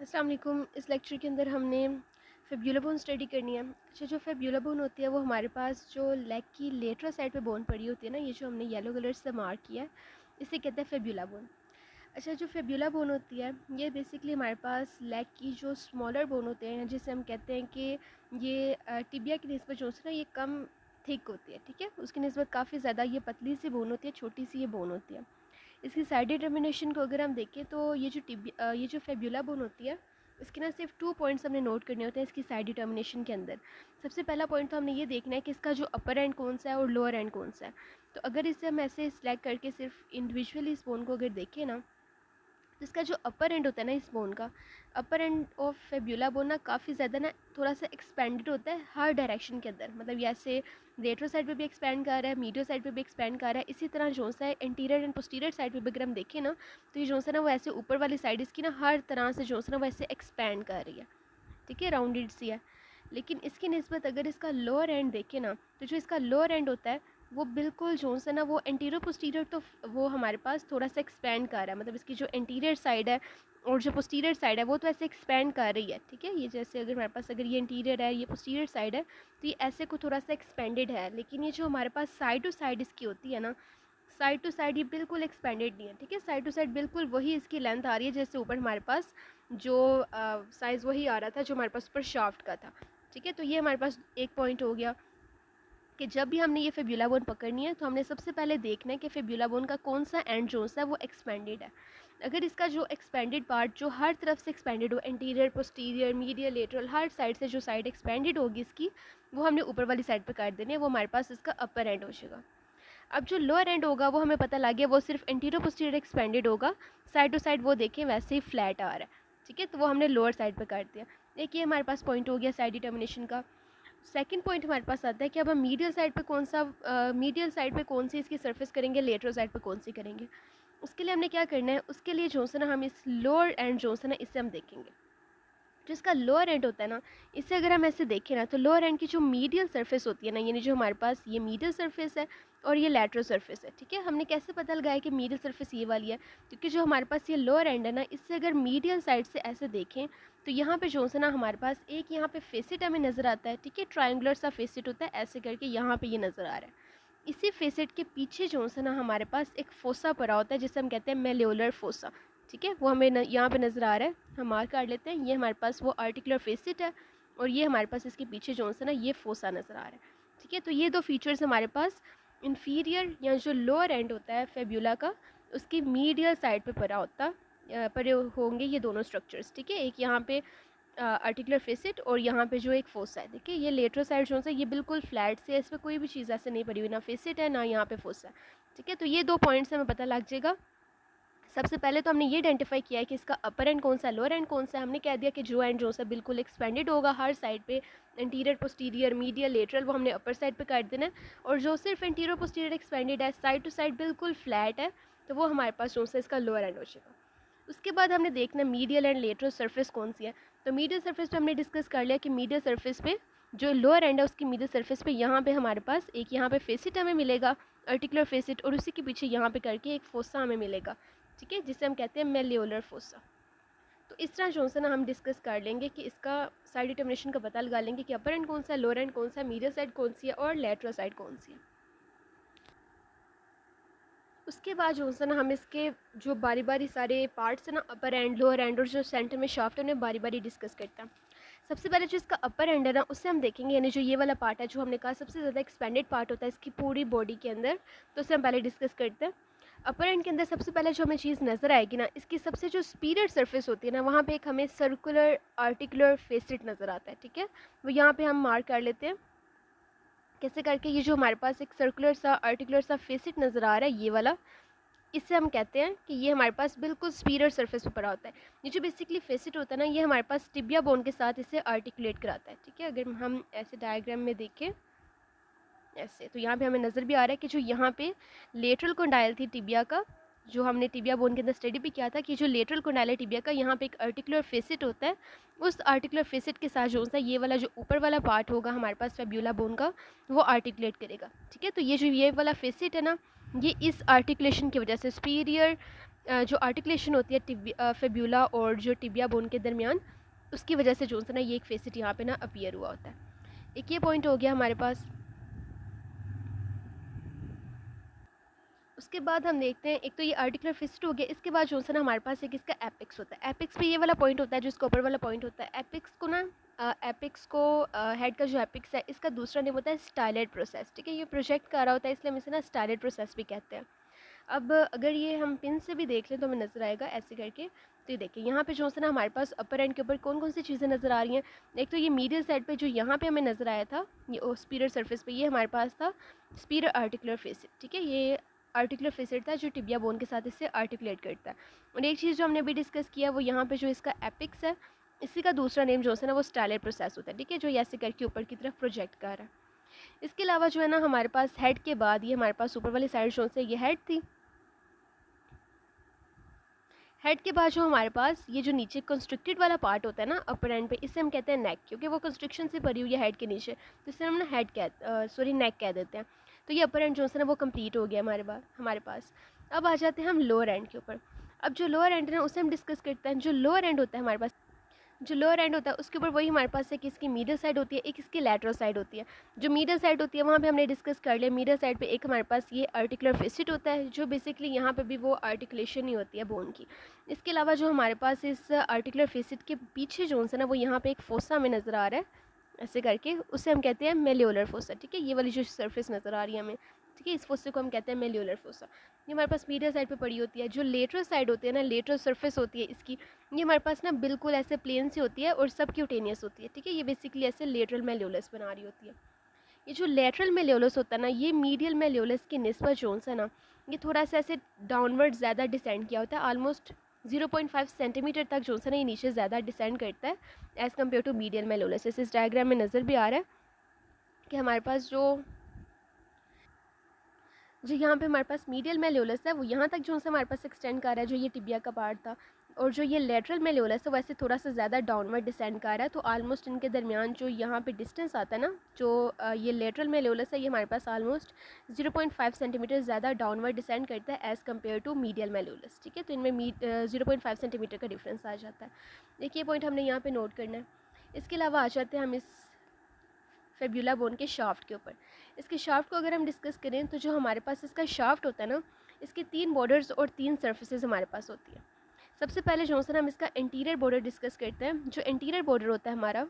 अस्सलाम वालेकुम। इस लेक्चर के अंदर हमने फिब्युला बोन स्टडी करनी है। अच्छा, जो फिब्युला बोन होती है वो हमारे पास जो लेग की लेटरल साइड पे बोन पड़ी होती है ना, ये जो हमने येलो कलर से मार्क किया है, इसे कहते हैं फिब्युला बोन। अच्छा, जो फिब्युला बोन होती है ये बेसिकली हमारे पास लेग की जो स्मॉलर बोन होते हैं, जिसे हम कहते हैं कि ये टिबिया की निस्बत जो है ना ये कम थिक होती है, ठीक है। उसकी निस्बत काफ़ी ज़्यादा ये पतली सी बोन होती है, छोटी सी ये बोन होती है। इसकी साइड डिटर्मिनेशन को अगर हम देखें तो ये जो फेब्युला बोन होती है, इसके ना सिर्फ 2 पॉइंट्स हमने नोट करने होते हैं इसकी साइड डिटर्मिनेशन के अंदर। सबसे पहला पॉइंट तो हमने ये देखना है कि इसका जो अपर एंड कौन सा है और लोअर एंड कौन सा है। तो अगर इसे हम ऐसे सिलेक्ट करके सिर्फ इंडिविजुअली इस बोन को अगर देखें ना, तो इसका जो अपर एंड होता है ना इस बोन का, अपर एंड ऑफ फेब्युला बोन ना काफ़ी ज़्यादा ना थोड़ा सा एक्सपेंडेड होता है हर डायरेक्शन के अंदर। मतलब ये ऐसे लेटरल साइड पे भी एक्सपेंड कर रहा है, मीडियल साइड पे भी एक्सपेंड कर रहा है। इसी तरह जो सा है एंटीरियर एंड पोस्टीरियर साइड पे भी अगर हम देखें ना, तो ये जो सा ना वो ऐसे ऊपर वाली साइड इसकी ना हर तरह से जो सा ना वो ऐसे एक्सपेंड कर रही है, ठीक है, राउंडेड सी है। लेकिन इसकी निस्बत अगर इसका लोअर एंड देखें ना, तो जो इसका लोअर एंड होता है वो बिल्कुल जो सा ना वो एंटीरियर पोस्टीरियर तो वो हमारे पास थोड़ा सा एक्सपेंड कर रहा है। मतलब इसकी जो एंटीरियर साइड है और जो पोस्टीरियर साइड है वो तो ऐसे एक्सपेंड कर रही है, ठीक है। ये जैसे अगर हमारे पास अगर ये इंटीरियर है, ये पोस्टीरियर साइड है, तो ये ऐसे को थोड़ा सा एक्सपेंडेड है। लेकिन ये जो हमारे पास साइड टू साइड इसकी होती है ना, साइड टू साइड ये बिल्कुल एक्सपेंडेड नहीं है, ठीक है। साइड टू साइड बिल्कुल वही इसकी लेंथ आ रही है जैसे ऊपर हमारे पास जो साइज़ वही आ रहा था जो हमारे पास ऊपर शाफ्ट का था, ठीक है। तो ये हमारे पास एक पॉइंट हो गया कि जब भी हमने ये फिब्युला बोन पकड़नी है तो हमने सबसे पहले देखना है कि फिब्युला बोन का कौन सा एंड जो है वो एक्सपेंडेड है। अगर इसका जो एक्सपेंडेड पार्ट जो हर तरफ से एक्सपेंडेड हो, एंटीरियर, पोस्टीरियर, मीडियल, लेटरल, हर साइड से जो साइड एक्सपेंडेड होगी इसकी, वो हमने ऊपर वाली साइड पर काट देनी है। वो हमारे पास इसका अपर एंड हो जाएगा। अब जो लोअर एंड होगा वो हमें पता लग गया, वो सिर्फ एंटीरियर पोस्टीरियर एक्सपेंडेड होगा। साइड टू साइड वो देखें वैसे ही फ्लैट आ रहा है, ठीक है। तो वो हमने लोअर साइड पे काट दिया। एक ये हमारे पास पॉइंट हो गया साइड डिटर्मिनेशन का। सेकंड पॉइंट हमारे पास आता है कि अब हम मीडियल साइड पे कौन सा मीडियल साइड पे कौन सी इसकी सरफेस करेंगे, लेटरल साइड पे कौन सी करेंगे। उसके लिए हमने क्या करना है, उसके लिए जो है ना हम इस लोअर एंड जो है ना इससे हम देखेंगे। जो इसका लोअर एंड होता है ना, इसे अगर हम ऐसे देखें ना, तो लोअर एंड की जो मीडियल सरफेस होती है ना, यानी जो हमारे पास ये मीडियल सरफेस है और ये लैटरल सरफेस है, ठीक है। हमने कैसे पता लगाया कि मीडियल सरफेस ये वाली है, क्योंकि जो हमारे पास ये लोअर एंड है ना, इससे अगर मीडियल साइड से ऐसे देखें तो यहाँ पे जो है ना हमारे पास एक यहाँ पे फेसिट हमें नज़र आता है, ठीक है। ट्रायंगुलर सा फेसिट होता है, ऐसे करके यहाँ पे ये नज़र आ रहा है। इसी फेसिट के पीछे जो है ना हमारे पास एक फोसा पड़ा होता है जिसे हम कहते हैं मेल्योलर फोसा, ठीक है। वो हमें यहाँ पे नज़र आ रहा है, हम मार्क कर लेते हैं। ये हमारे पास वो आर्टिकुलर फेसिट है और ये हमारे पास इसके पीछे जो है ना ये फोसा नज़र आ रहा है, ठीक है। तो ये दो फीचर्स हमारे पास इन्फीरियर या जो लोअर एंड होता है फेब्यूला का, उसकी मीडियल साइड पे पड़े होंगे ये दोनों स्ट्रक्चर्स, ठीक है। एक यहाँ पे आर्टिकुलर फेसिट और यहाँ पे जो एक फोसा है, देखिए ये लेटरल साइड जो है ये बिल्कुल फ्लैट से है, इस पर कोई भी चीज़ ऐसे नहीं पड़ी हुई, ना फेसिट है ना यहाँ पे फोसा है, ठीक है। तो ये दो पॉइंट्स हमें पता लग जाएगा। सबसे पहले तो हमने ये आइडेंटिफाई किया है कि इसका अपर एंड कौन सा है, लोअर एंड कौन सा है। हमने कह दिया कि जो एंड जो सा बिल्कुल एक्सपेंडेड होगा हर साइड पे, इंटीरियर, पोस्टीरियर, मीडियल, लेटरल, वो हमने अपर साइड पे काट देना है। और जो सिर्फ इंटीरियर पोस्टीरियर एक्सपेंडेड है, साइड टू साइड बिल्कुल फ्लैट है, तो वो हमारे पास जो सा इसका लोअर एंड हो जाएगा। उसके बाद हमने देखना मीडियल एंड लेटरल सरफेस कौन सी है। तो मीडियल सरफेस पे हमने डिस्कस कर लिया कि मीडियल सरफेस पे जो लोअर एंड है उसकी मीडियल सरफेस पे यहाँ पे हमारे पास एक यहाँ पे फेसिट हमें मिलेगा, आर्टिकुलर फेसिट, और उसी के पीछे यहाँ पे करके एक फोसा हमें मिलेगा, ठीक है, जिसे हम कहते हैं मेल्योलर फोसा। तो इस तरह जो है ना हम डिस्कस कर लेंगे कि इसका साइड डिटर्मिनेशन का पता लगा लेंगे कि अपर एंड कौन सा है, लोअर एंड कौन सा है, मीडियल साइड कौन सी है और लेटरल साइड कौन सी है। उसके बाद जो है ना हम इसके जो बारी बारी सारे पार्ट्स हैं ना, अपर एंड, लोअर एंड और जो सेंटर में शाफ्ट है, उन्हें बारी बारी डिस्कस करते हैं। सबसे पहले जो इसका अपर एंड है ना उससे हम देखेंगे, यानी जो ये वाला पार्ट है जो हमने कहा सबसे ज़्यादा एक्सपेंडेड पार्ट होता है इसकी पूरी बॉडी के अंदर, तो उसे हम पहले डिस्कस करते हैं। अपर एंड के अंदर सबसे पहले जो हमें चीज़ नज़र आएगी ना, इसकी सबसे जो सुपीरियर सरफेस होती है ना, वहाँ पे एक हमें सर्कुलर आर्टिकुलर फेसिट नज़र आता है, ठीक है। वो यहाँ पे हम मार्क कर लेते हैं कैसे करके, ये जो हमारे पास एक सर्कुलर सा आर्टिकुलर सा फेसिट नज़र आ रहा है ये वाला, इससे हम कहते हैं कि ये हमारे पास बिल्कुल सुपीरियर सरफेस पे पड़ा होता है। ये जो बेसिकली फेसिट होता है ना, ये हमारे पास टिबिया बोन के साथ इसे आर्टिकुलेट कराता है, ठीक है। अगर हम ऐसे डायग्राम में देखें ऐसे, तो यहाँ पे हमें नज़र भी आ रहा है कि जो यहाँ पे लेटरल कंडाइल थी टिबिया का, जो हमने टिबिया बोन के अंदर स्टडी भी किया था कि जो लेटरल कंडाइल है टिबिया का, यहाँ पे एक आर्टिकुलर फेसिट होता है। उस आर्टिकुलर फेसिट के साथ जो सा ये वाला जो ऊपर वाला पार्ट होगा हमारे पास फेब्यूला बोन का, वो आर्टिकुलेट करेगा, ठीक है। तो ये जो ये वाला फेसिट है ना, ये इस आर्टिकुलेशन की वजह से सुपीरियर जो आर्टिकुलेशन होती है फेब्यूला और जो टिबिया बोन के दरमियान, उसकी वजह से जो है ना ये एक फेसिट यहाँ पे ना अपीयर हुआ होता है। एक ये पॉइंट हो गया हमारे पास। उसके बाद हम देखते हैं, एक तो ये आर्टिकुलर फेसिट हो गया, इसके बाद जो है ना हमारे पास एक इसका एपिक्स होता है। एपिक्स पे ये वाला पॉइंट होता है जो इसका ऊपर वाला पॉइंट होता है। एपिक्स को ना एपिक्स को हेड का जो एपिक्स है इसका दूसरा नेम होता है स्टाइलेट प्रोसेस। ठीक है, ये प्रोजेक्ट कर रहा होता है इसलिए हम इसे ना स्टाइलेट प्रोसेस भी कहते हैं। अब अगर ये हम पिन से भी देख लें तो हमें नज़र आएगा ऐसे करके। तो ये देखिए यहाँ पे जो है ना हमारे पास अपर एंड के ऊपर कौन कौन सी चीज़ें नज़र आ रही हैं। एक तो ये मीडियल साइड पे जो यहाँ पे हमें नज़र आया था, ये स्पीरियर सरफेस पे, ये हमारे पास था स्पीरियर आर्टिकुलर फेसिट। ठीक है, ये आर्टिकुलर फेसिट था जो टिबिया बोन के साथ इससे आर्टिकुलेट करता है। और एक चीज़ जो हमने अभी डिस्कस किया वो यहाँ पे जो इसका एपिक्स है, इसी का दूसरा नेम जो है ना वो स्टाइलेट प्रोसेस होता है। ठीक है, जो ऐसे करके ऊपर की तरफ प्रोजेक्ट कर रहा है। इसके अलावा जो है ना हमारे पास हेड के बाद ये हमारे पास ऊपर वाली साइड जो से ये हेड थी। हेड के बाद जो हमारे पास ये जो नीचे कंस्ट्रिक्टेड वाला पार्ट होता है ना अपर एंड पे, इसे हम कहते हैं नेक, क्योंकि वो कंस्ट्रिक्शन से भरी हुई है हेड के नीचे, तो इसे हम ना नेक कह देते हैं। तो ये अपर एंड जो है ना वो कंप्लीट हो गया हमारे पास। अब आ जाते हैं हम लोअर एंड के ऊपर। अब जो लोअर एंड है ना उसे हम डिस्कस करते हैं। जो लोअर एंड होता है हमारे पास, जो लोअर एंड होता है उसके ऊपर वही हमारे पास एक इसकी मीडियल साइड होती है, एक इसकी लैटरल साइड होती है। जो मीडियल साइड होती है वहाँ पे हमने डिस्कस कर लिया। मीडियल साइड पे एक हमारे पास ये आर्टिकुलर फेसिट होता है, जो बेसिकली यहाँ पे भी वो आर्टिकुलेशन ही होती है बोन की। इसके अलावा जो हमारे पास इस आर्टिकुलर फेसिट के पीछे जो है ना वो यहाँ पे एक फोसा में नज़र आ रहा है ऐसे करके, उसे हम कहते हैं मेल्योलर फोसा। ठीक है, ये वाली जो सरफेस नज़र आ रही है हमें, ठीक है, इस फोसे को हम कहते हैं मेल्योलर फोसा। ये हमारे पास मीडियल साइड पे पड़ी होती है। जो लेटरल साइड होती है ना, लेटरल सरफेस होती है इसकी, ये हमारे पास ना बिल्कुल ऐसे प्लेन से होती है और सब क्यूटेनियस होती है। ठीक है, ये बेसिकली ऐसे लेटरल मेल्योलस बना रही होती है। ये जो लेटरल मेल्योलस होता है ना, ये मीडियल मेल्योलस की निस्बत जो है ना, ये थोड़ा सा ऐसे डाउनवर्ड ज़्यादा डिसेंड किया होता है। ऑलमोस्ट 0.5 सेंटीमीटर तक जो है ना ये नीचे ज़्यादा डिसेंड करता है एज़ कम्पेयर टू मीडियल मेल्योलस। इस डायग्राम में नज़र भी आ रहा है कि हमारे पास जो जो यहाँ पे हमारे पास मीडियल मेल्योलस है वो यहाँ तक जो है हमारे पास एक्सटेंड कर रहा है, जो ये टिबिया का पार्ट था। और जो ये लेटरल मेल्योलस है वैसे थोड़ा सा ज़्यादा डाउनवर्ड डिसेंड कर रहा है। तो ऑलमोस्ट इनके दरमियान जो यहाँ पे डिस्टेंस आता है ना, जो ये लेटरल मेल्योलस है ये हमारे पास ऑलमोस्ट 0.5 सेंटीमीटर ज़्यादा डाउनवर्ड डिसेंड करता है एज़ कम्पेयर टू मीडियल मेल्योलस। ठीक है, तो इनमें 0.5 सेंटीमीटर का डिफरेंस आ जाता है। एक ये पॉइंट हमने यहाँ पर नोट करना है। इसके अलावा आ जाते हैं हम इस फेब्यूला बोन के शाफ्ट के ऊपर। इसके शाफ्ट को अगर हम डिस्कस करें तो जो हमारे पास इसका शाफ्ट होता है ना, इसके 3 बॉर्डर्स और 3 सर्फेसेस हमारे पास होती है। सबसे पहले जो है हम इसका इंटीरियर बॉर्डर डिस्कस करते हैं। जो इंटीरियर बॉर्डर होता है हमारा,